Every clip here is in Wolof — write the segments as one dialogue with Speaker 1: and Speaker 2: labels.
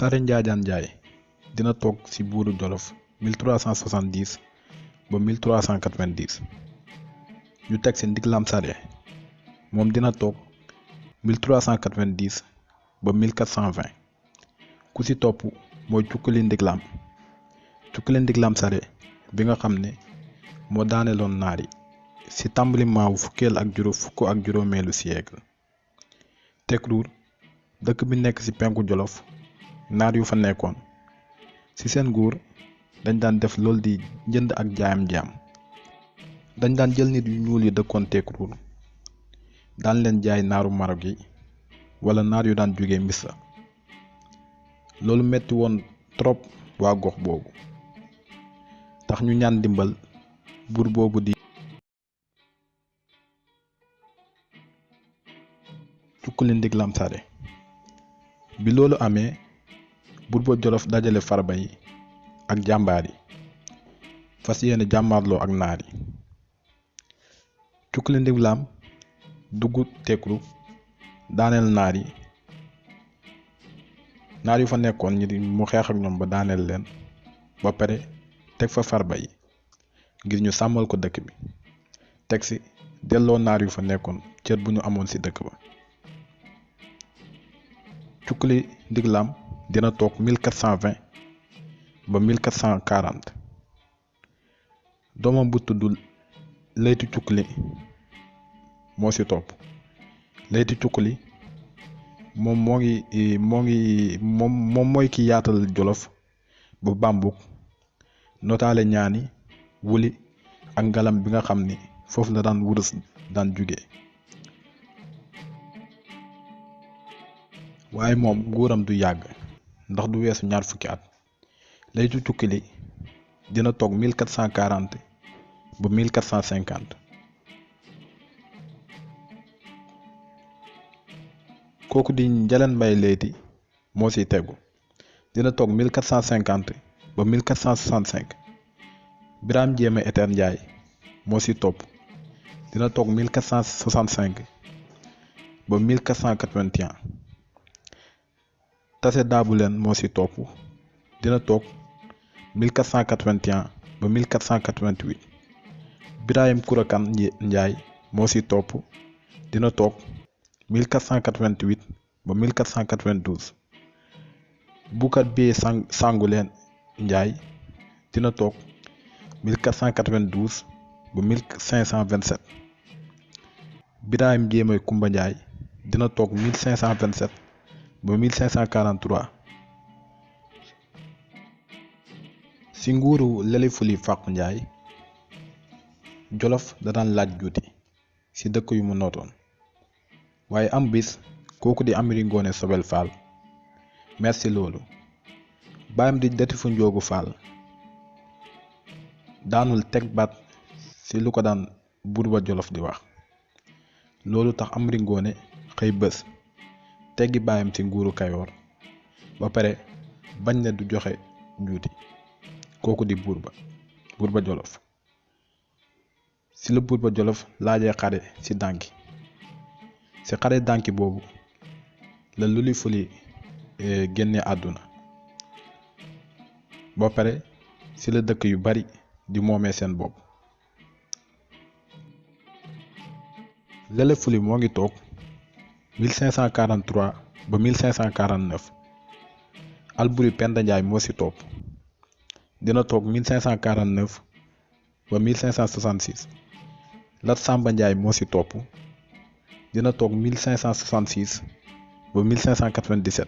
Speaker 1: Sare Njaajaan Njaay dina toog ci buuru Jolof 1370 ba 1390 ñu teg ci Ndiglam Sare moom dina toog 1390 ba 1420 ku ci topp mooy Cukkuli Ndiglam Sare bi nga xam ne moo daaneeloon naar yi ci tàmbalimaawu fukk ak juróomeelu siècle. Tekruur dëkk bi nekk ci penku Jolof naar yu fa nekkoon ci seen nguur dañ daan def lool di jënd ak jaayam jaam. dañ daan jël nit yu ñuul yi dëkkoon Tekruur daan leen jaay naaru Marok yi wala naar yu daan jóge Misra. loolu metti woon trop waa gox boobu tax ñu ñaan ndimbal buur boobu di Cukkuli Ndiglam Sare. bi loolu amee buur ba Jolof dajale farba yi ak jàmbaar yi fas yéene jàmmaarloo ak naar yi. Cukkuli Ndiglam dugg Tekruur daaneel naar yu fa nekkoon ñi mu xeex ak ñoom ba daaneel leen ba pare teg fa farba yi ngir ñu sàmmal ko dëkk bi teg ci delloo naar yu fa nekkoon cër bu ñu amoon ci dëkk ba. Cukkuli Ndiglam dina toog 1420 ba 1440 doomam bu tudd Leyti Cukkuli moo ci topp. Leyti Cukkuli moom mooy ki yaatal Jolof ba Bambuk notaale ñaani wuli ak ngalam bi nga xam ni foofu la daan wurus daan jóge. waaye moom nguuram du yàgg ndax du weesu ñaar fukki at. Leyti Cukkuli dina toog 1440 ba 1450. kooku di Njaleen Mbay Leyti moo ciy tegu dina toog 1450 ba 1465. Biraam Jéeme Eter Njaay moo ci topp dina toog 1465 ba 1481. Tase Daabuleen moo ci topp dina toog 1481 ba 1488. Birahim Kurakan Njaay moo ci topp dina toog 1488 ba 1492. Bukar Beye Sanguleen Njaay dina toog 1492 ba 1527. Birahim Jéeme Kumba Njaay dina toog 1527 ba 1543. ci nguuru Leli Fuli Fàqu Njaay Jolof da daan laaj juuti ci dëkk yu mu nootoon waaye am bis kooku di Amari Ngoone Sobel Faal merci loolu baayam di Detifu Njoogu Faal daanul teg baat ci lu ko daan buur ba Jolof di wax. loolu tax Amari Ngoone xëy bés teggi baayam ci nguuru Kayoor ba pare bañ ne du joxe juuti kooku di buur ba Jolof. ci la buur ba Jolof laajee xare ci Dànki. ci xare Dànki boobu la Luli Fuli génne àdduna ba pare ci la dëkk yu bari di moomee seen bopp. Leli Fuli moo ngi toog 1543 ba 1549. Alburi Penda Njaay moo ci topp dina toog 1549 ba 1566. Lat Samba Njaay moo ci topp dina toog 1566 ba 1597.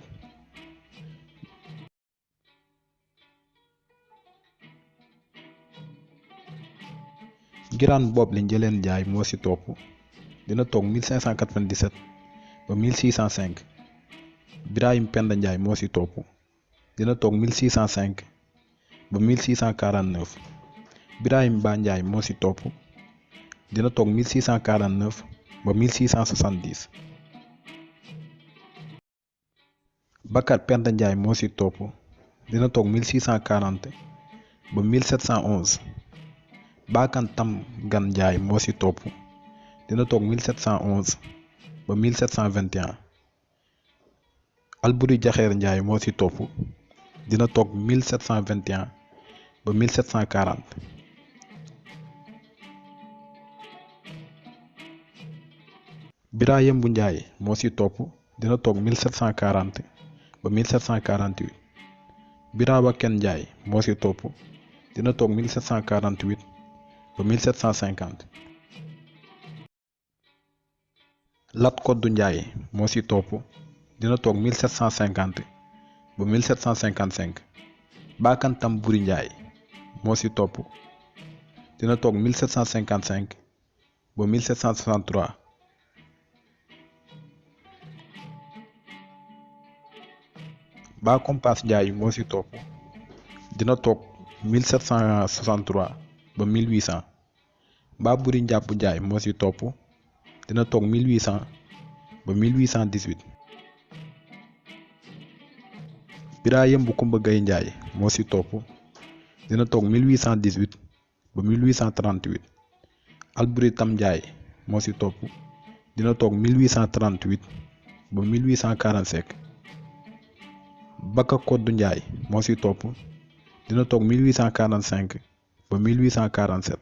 Speaker 1: Ngiraan Boob li Njëleen Njaay moo ci topp dina toog 1597 ba 1605. Birahim Penda Njaay moo ci topp dina toog 1605 ba 1649. Birahim Ba Njaay moo ci topp dina toog 1649 ba 1670. Bakar Penda Njaay moo ci topp dina toog 1640 ba 1711. Baakan Tam Gan Njaay moo ci topp dina toog 1711 ba 1721. Alboury Jaxeer Njaay moo ci topp dina toog 1721 ba 1740. Bira Yembu Njaay moo ci topp dina toog 1740 ba 1748. Bira Waken Njaay moo ci topp dina toog 1748 ba 1750. Lat Koddu Njaay moo ci topp dina toog 1750 ba 1755. Bakantam Buri Njaay moo ci topp dina toog 1755 ba 1763. Ba Kompas Njaay moo ci topp dina toog 1763 ba 1800. Ba Buri Njàpp Njaay moo ci topp dina toog 1800 ba 1818. Bira Yembu Kumba Gay Njaay moo ci topp dina toog 1818 ba 1838. Alboury Tam Njaay moo ci topp dina toog 1838 ba 1845. Baka Koddu Njaay moo ci topp dina toog 1845 ba 1847.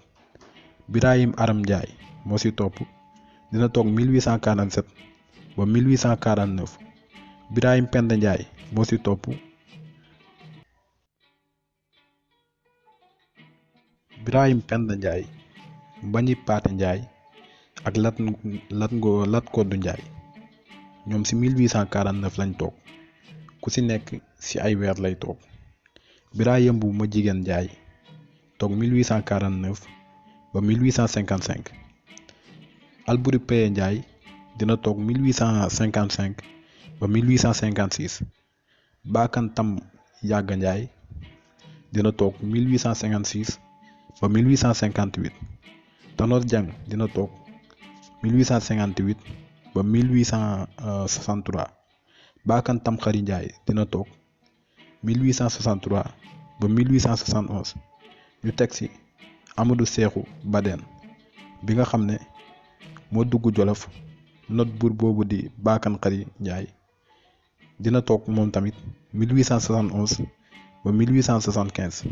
Speaker 1: Birahim Aram Njaay moo ci topp dina toog 1847 ba 1849. Birahim Penda Njaay moo ci topp Birahim Penda Njaay, Mbañi Paate Njaay ak Lat Koddu Njaay ñoom ci 1849 lañ toog, ku ci nekk ci ay weer lay toog. Bira Yembu Ma Jigéen Njaay toog 1849 ba 1855. Alboury Peye Njaay dina toog 1855 ba 1856. Bakantam Yàgga Njaay dina toog 1856 ba 1858. Tanor Jang dina toog 1858 ba 1863. Bakantam Xari Njaay dina toog 1863 ba 1871. ñu teg ci Amadou Seexu Badeen bi nga xam ne moo dugg Jolof not buur boobu di Bakan Xari Njaay dina toog moom tamit 1871 ba 1875.